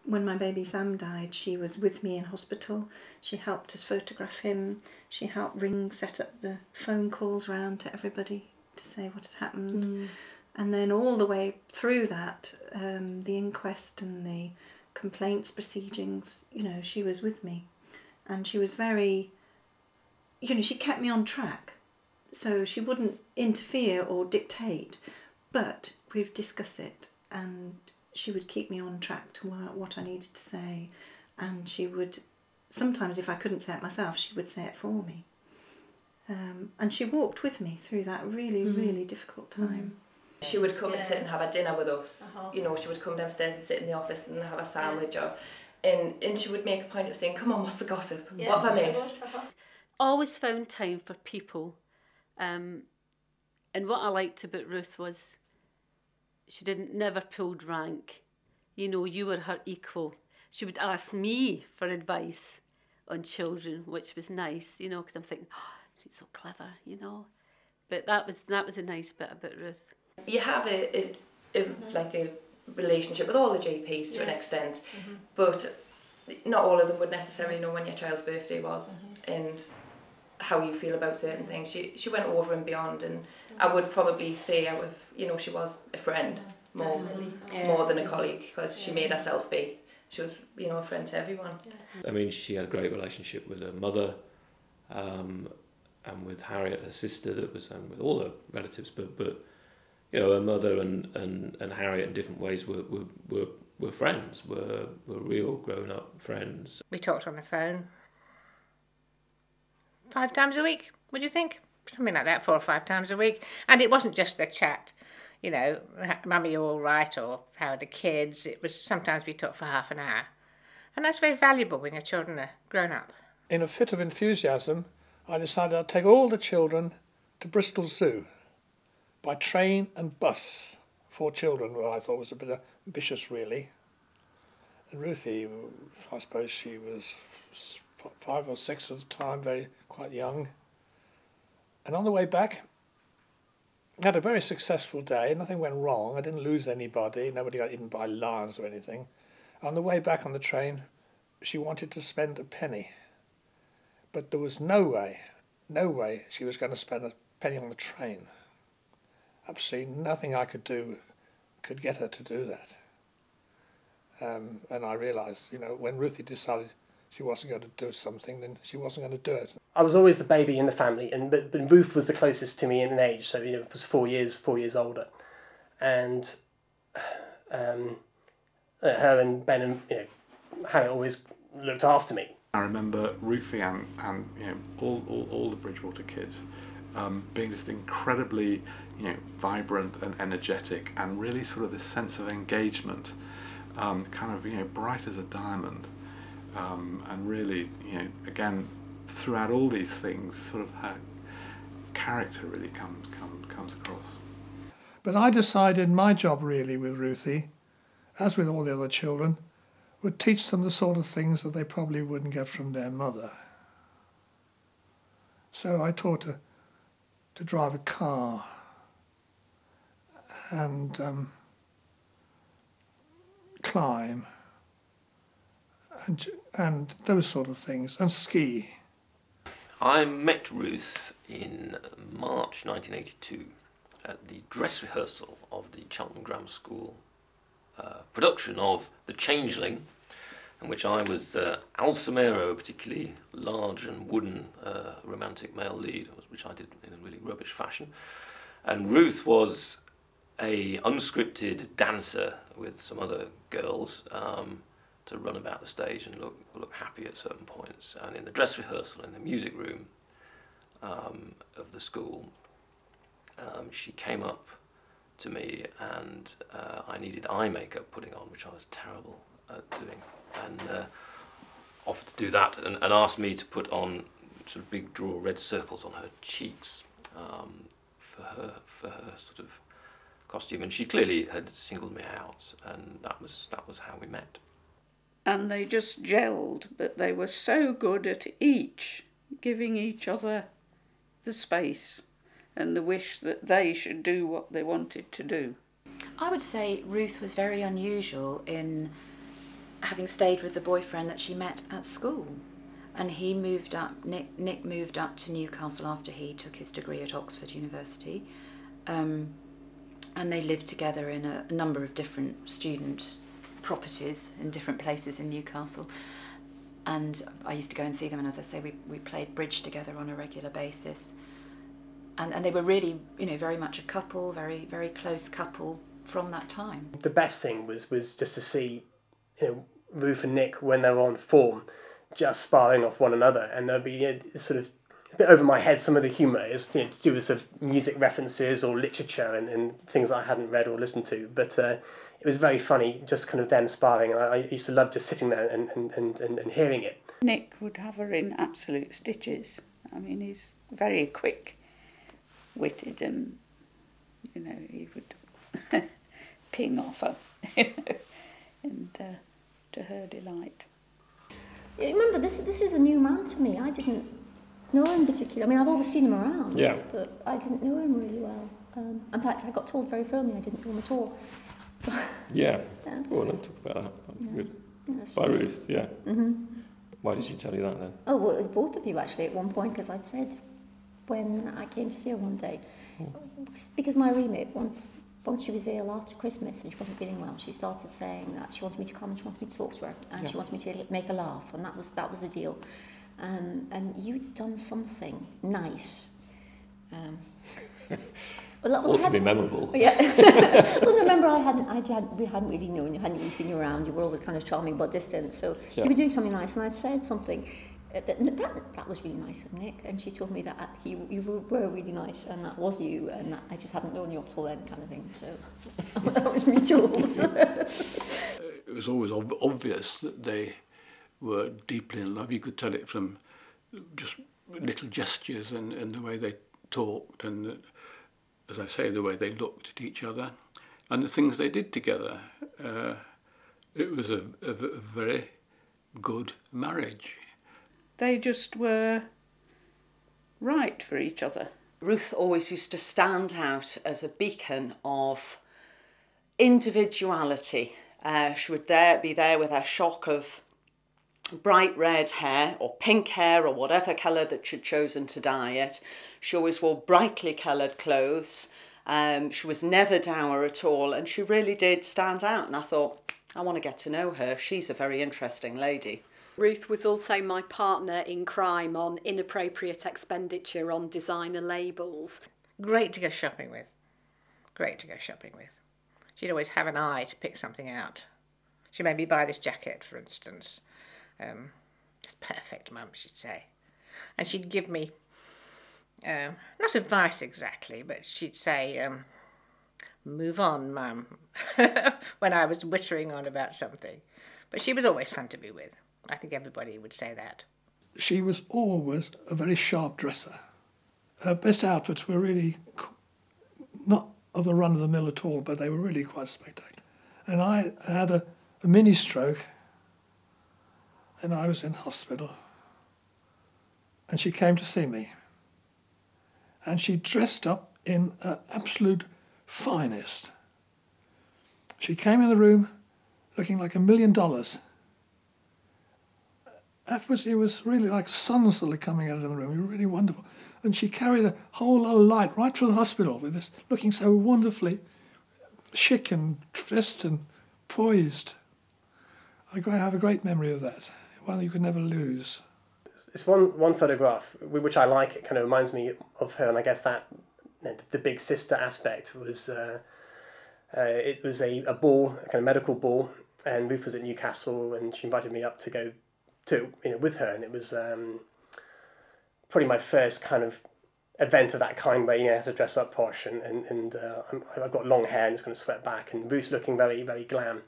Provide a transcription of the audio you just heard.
when my baby Sam died, she was with me in hospital. She helped us photograph him. She helped set up the phone calls round to everybody to say what had happened. And then all the way through that, the inquest and the complaints proceedings, you know, she was with me. And she was very, you know, she kept me on track. So she wouldn't interfere or dictate, but we'd discuss it, and she would keep me on track to what I needed to say. And she would, sometimes if I couldn't say it myself, she would say it for me. And she walked with me through that really, really difficult time. She would come and sit and have a dinner with us. You know, she would come downstairs and sit in the office and have a sandwich, and she would make a point of saying, "Come on, what's the gossip? What have I missed?" Always found time for people. And what I liked about Ruth was she never pulled rank. You know, you were her equal. She would ask me for advice on children, which was nice, you know, because I'm thinking, oh, she's so clever, you know. But that was a nice bit about Ruth. You have like a relationship with all the GPs to an extent, but not all of them would necessarily know when your child's birthday was and how you feel about certain things. She went over and beyond, and I would probably say she was a friend more than a colleague, because she made herself be. She was, you know, a friend to everyone. I mean, she had a great relationship with her mother, and with Harriet, her sister, that was with all her relatives, but you know, her mother and Harriet in different ways were friends, were real grown-up friends. We talked on the phone 5 times a week, would you think? Something like that, 4 or 5 times a week. And it wasn't just the chat, you know, "Mummy, you all right?" or "How are the kids?" It was sometimes we talked for half an hour. And that's very valuable when your children are grown up. In a fit of enthusiasm, I decided I'd take all the children to Bristol Zoo by train and bus. 4 children, well, I thought was a bit ambitious, really. And Ruthie, I suppose she was 5 or 6 at the time, quite young. And on the way back, I had a very successful day. Nothing went wrong. I didn't lose anybody. Nobody got eaten by lions or anything. On the way back on the train, she wanted to spend a penny. But there was no way she was going to spend a penny on the train. Absolutely nothing I could do could get her to do that. And I realised, you know, when Ruthie decided she wasn't going to do something, then she wasn't going to do it. I was always the baby in the family, but Ruth was the closest to me in age, so, you know, it was 4 years older. And her and Ben and, you know, Harriet always looked after me. I remember Ruthie and you know, all the Bridgewater kids being just incredibly, you know, vibrant and energetic, and really sort of this sense of engagement, kind of, you know, bright as a diamond, and really, you know, again, throughout all these things, sort of her character really comes across. But I decided my job really with Ruthie, as with all the other children, would teach them the sort of things that they probably wouldn't get from their mother. So I taught her to drive a car and climb and those sort of things, and ski. I met Ruth in March 1982 at the dress rehearsal of the Cheltenham Grammar School production of The Changeling, in which I was Alsamero, a particularly large and wooden romantic male lead, which I did in a really rubbish fashion. And Ruth was a unscripted dancer with some other girls to run about the stage and look happy at certain points. And in the dress rehearsal in the music room of the school, she came up to me, and I needed eye makeup putting on, which I was terrible at doing, and offered to do that, and asked me to put on sort of big draw red circles on her cheeks for her sort of costume, and she clearly had singled me out, and that was how we met. And they just gelled, but they were so good at each giving each other the space and the wish that they should do what they wanted to do. I would say Ruth was very unusual in having stayed with the boyfriend that she met at school. And he moved up, Nick moved up to Newcastle after he took his degree at Oxford University. And they lived together in a number of different student properties in different places in Newcastle. And I used to go and see them, and as I say, we played bridge together on a regular basis. And they were really, you know, very much a couple, very, very close couple from that time. The best thing was just to see, you know, Ruth and Nick, when they were on form, just sparring off one another, and there'd be, you know, sort of a bit over my head. Some of the humour is, you know, to do with sort of music references or literature and things I hadn't read or listened to, but it was very funny, just kind of them sparring, and I used to love just sitting there and hearing it. Nick would have her in absolute stitches. I mean, he's very quick-witted, and, you know, he would ping off her, you know, and to her delight. Remember, this is a new man to me. I didn't know him particularly. I mean, I've always seen him around, Yeah. but I didn't know him really well. In fact, I got told very firmly I didn't know him at all. Yeah. Yeah. Go on and talk about that. That'd be good. Yeah, that's By true. Ruth, yeah. Mm-hmm. Why did she tell you that then? Oh, well, it was both of you actually at one point, because I'd said when I came to see her one day, because my remit, once she was ill after Christmas and she wasn't feeling well, she started saying that she wanted me to come and she wanted me to talk to her, and she wanted me to make her laugh, and that was the deal. And you'd done something nice. Ought to be memorable. Yeah. Well, remember, we hadn't really known you, hadn't really seen you around. You were always kind of charming but distant. So you were doing something nice, and I'd said something. That was really nice of Nick, and she told me that you were really nice, and that was you, and that I just hadn't known you up till then, kind of thing. So that was me told. It was always obvious that they were deeply in love. You could tell it from just little gestures and the way they talked, and as I say, the way they looked at each other, and the things they did together. It was a very good marriage. They just were right for each other. Ruth always used to stand out as a beacon of individuality. She would be there with her shock of bright red hair or pink hair or whatever colour that she'd chosen to dye it. She always wore brightly coloured clothes. She was never dour at all, and she really did stand out, and I thought, I want to get to know her. She's a very interesting lady. Ruth was also my partner in crime on inappropriate expenditure on designer labels. Great to go shopping with. Great to go shopping with. She'd always have an eye to pick something out. She made me buy this jacket, for instance. Perfect, Mum, she'd say. And she'd give me, not advice exactly, but she'd say, move on, Mum, when I was wittering on about something. But she was always fun to be with. I think everybody would say that. She was always a very sharp dresser. Her best outfits were really not of the run-of-the-mill at all, but they were really quite spectacular. And I had a mini stroke, and I was in hospital, and she came to see me. And she dressed up in her absolute finest. She came in the room looking like $1 million. It was really like sun sort of coming out of the room. It was really wonderful. And she carried a whole lot of light right through the hospital with this, looking so wonderfully chic and dressed and poised. I have a great memory of that, one you could never lose. It's one photograph, which I like. It kind of reminds me of her, and I guess that the big sister aspect was, it was a ball, a kind of medical ball, and Ruth was at Newcastle, and she invited me up to go to, with her, and it was probably my first kind of event of that kind where, I had to dress up posh, and I've got long hair and it's going to sweat back, and Ruth's looking very, very glam.